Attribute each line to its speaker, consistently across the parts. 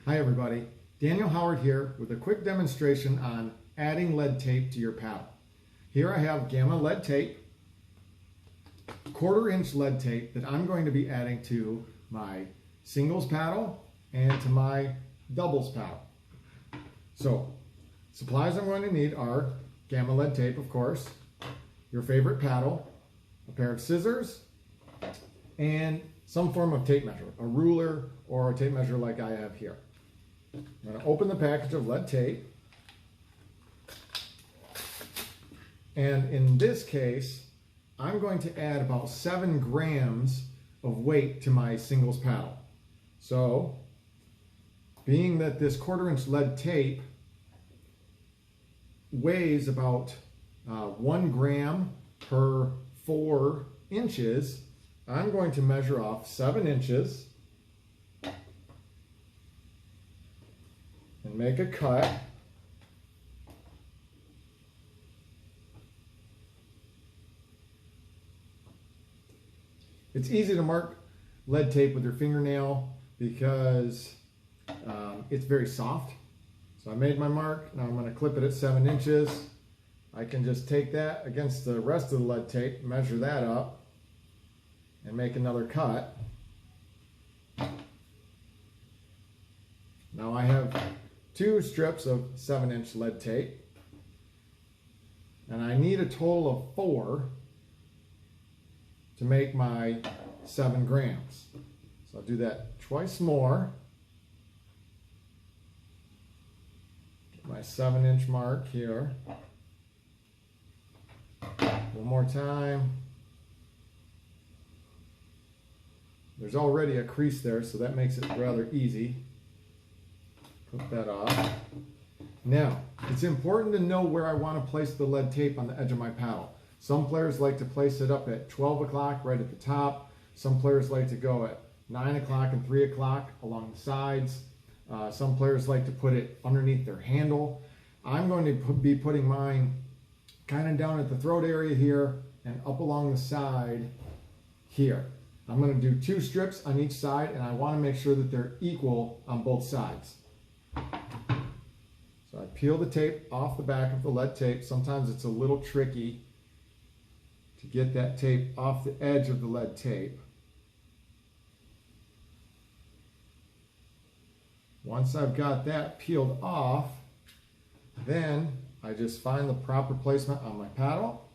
Speaker 1: Hi everybody, Daniel Howard here with a quick demonstration on adding lead tape to your paddle. Here I have Gamma lead tape, 1/4 inch lead tape that I'm going to be adding to my singles paddle and to my doubles paddle. So, supplies I'm going to need are Gamma lead tape, of course, your favorite paddle, a pair of scissors, and some form of tape measure, a ruler or a tape measure like I have here. I'm going to open the package of lead tape, and in this case I'm going to add about 7 grams of weight to my singles paddle. So being that this 1/4 inch lead tape weighs about 1 gram per 4 inches, I'm going to measure off 7 inches and make a cut. It's easy to mark lead tape with your fingernail because it's very soft. So I made my mark. Now I'm going to clip it at 7 inches. I can just take that against the rest of the lead tape, measure that up, and make another cut. Now I have 2 strips of 7-inch lead tape, and I need a total of 4 to make my 7 grams. So I'll do that twice more. Get my 7-inch mark here. One more time. There's already a crease there, so that makes it rather easy. Put that off. Now, it's important to know where I want to place the lead tape on the edge of my paddle. Some players like to place it up at 12 o'clock right at the top. Some players like to go at 9 o'clock and 3 o'clock along the sides. Some players like to put it underneath their handle. I'm going to be putting mine kind of down at the throat area here and up along the side here. I'm going to do 2 strips on each side, and I want to make sure that they're equal on both sides. So I peel the tape off the back of the lead tape. Sometimes it's a little tricky to get that tape off the edge of the lead tape. Once I've got that peeled off, then I just find the proper placement on my paddle,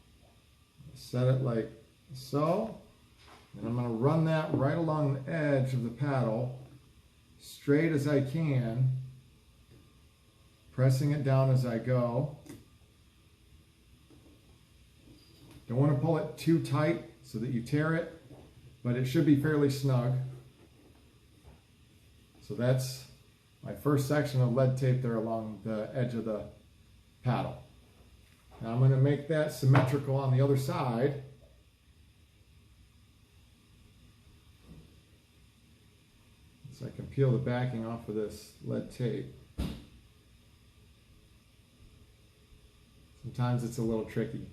Speaker 1: set it like so, and I'm going to run that right along the edge of the paddle, straight as I can, pressing it down as I go. Don't want to pull it too tight so that you tear it, but it should be fairly snug. So that's my first section of lead tape there along the edge of the paddle. Now I'm going to make that symmetrical on the other side. So I can peel the backing off of this lead tape. Sometimes it's a little tricky.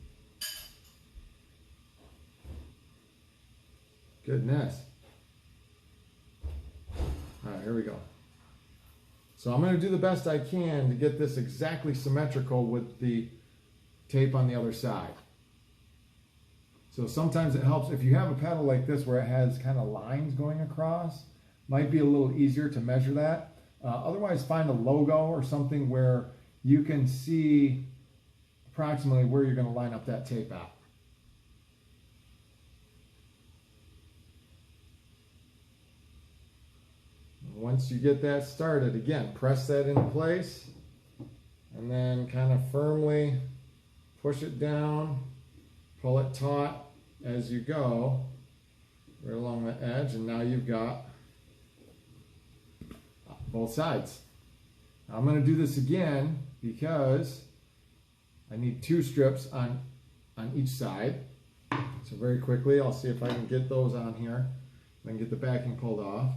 Speaker 1: Goodness. All right, here we go. So I'm going to do the best I can to get this exactly symmetrical with the tape on the other side. So sometimes it helps if you have a paddle like this where it has kind of lines going across. Might be a little easier to measure that. Otherwise, find a logo or something where you can see approximately where you're going to line up that tape out. Once you get that started, again, press that into place and then kind of firmly push it down, pull it taut as you go right along the edge, and now you've got both sides. I'm going to do this again because I need 2 strips on each side. So very quickly, I'll see if I can get those on here. Then get the backing pulled off.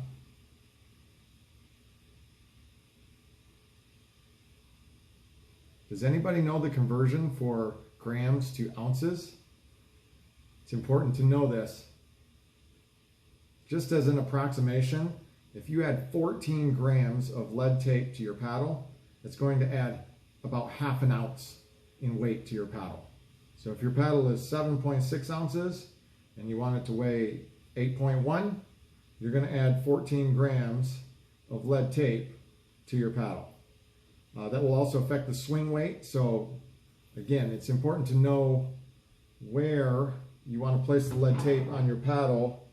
Speaker 1: Does anybody know the conversion for grams to ounces? It's important to know this. Just as an approximation, If you add 14 grams of lead tape to your paddle, it's going to add about ½ ounce in weight to your paddle. So if your paddle is 7.6 ounces and you want it to weigh 8.1, you're going to add 14 grams of lead tape to your paddle. That will also affect the swing weight. So again, it's important to know where you want to place the lead tape on your paddle,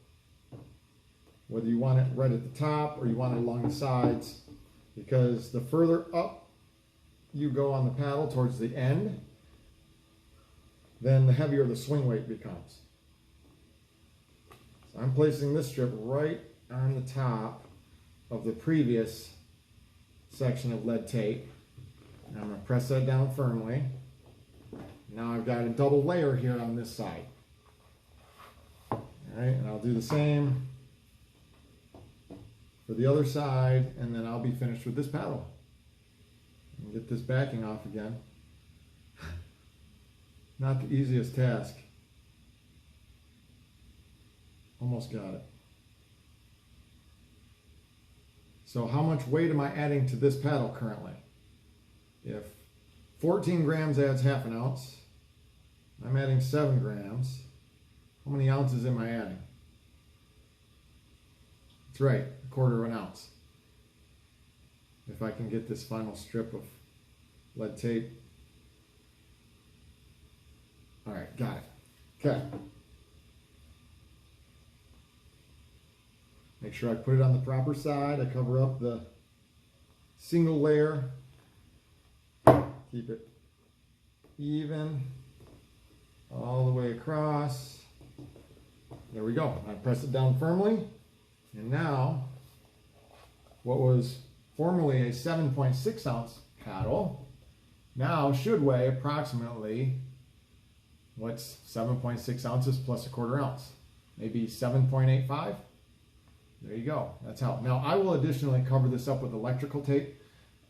Speaker 1: whether you want it right at the top or you want it along the sides, because the further up you go on the paddle towards the end, then the heavier the swing weight becomes. So I'm placing this strip right on the top of the previous section of lead tape. And I'm going to press that down firmly. Now I've got a double layer here on this side. All right, and I'll do the same for the other side, and then I'll be finished with this paddle. And get this backing off again. Not the easiest task. Almost got it. So how much weight am I adding to this paddle currently? If 14 grams adds ½ ounce, I'm adding 7 grams. How many ounces am I adding? That's right, 1/4 ounce. If I can get this final strip of lead tape. All right, got it. Okay. Make sure I put it on the proper side. I cover up the single layer. Keep it even all the way across. There we go. I press it down firmly. And now, what was formerly a 7.6 ounce paddle now should weigh approximately, what's 7.6 ounces plus 1/4 ounce? Maybe 7.85? There you go. That's how. Now I will additionally cover this up with electrical tape.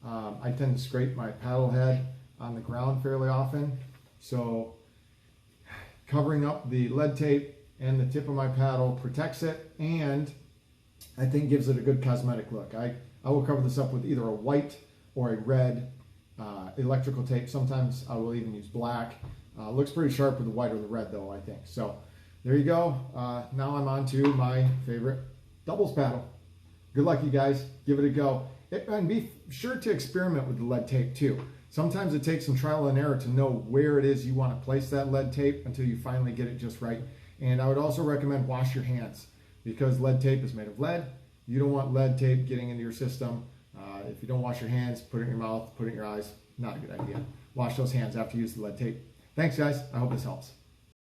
Speaker 1: I tend to scrape my paddle head on the ground fairly often. So covering up the lead tape and the tip of my paddle protects it, and I think gives it a good cosmetic look. I will cover this up with either a white or a red electrical tape. Sometimes I will even use black. Looks pretty sharp with the white or the red though, I think. So there you go. Now I'm on to my favorite doubles paddle. Good luck, you guys. Give it a go. And be sure to experiment with the lead tape too. Sometimes it takes some trial and error to know where it is you want to place that lead tape until you finally get it just right. And I would also recommend wash your hands, because lead tape is made of lead. You don't want lead tape getting into your system. If you don't wash your hands, put it in your mouth, put it in your eyes. Not a good idea. Wash those hands after you use the lead tape. Thanks, guys. I hope this helps.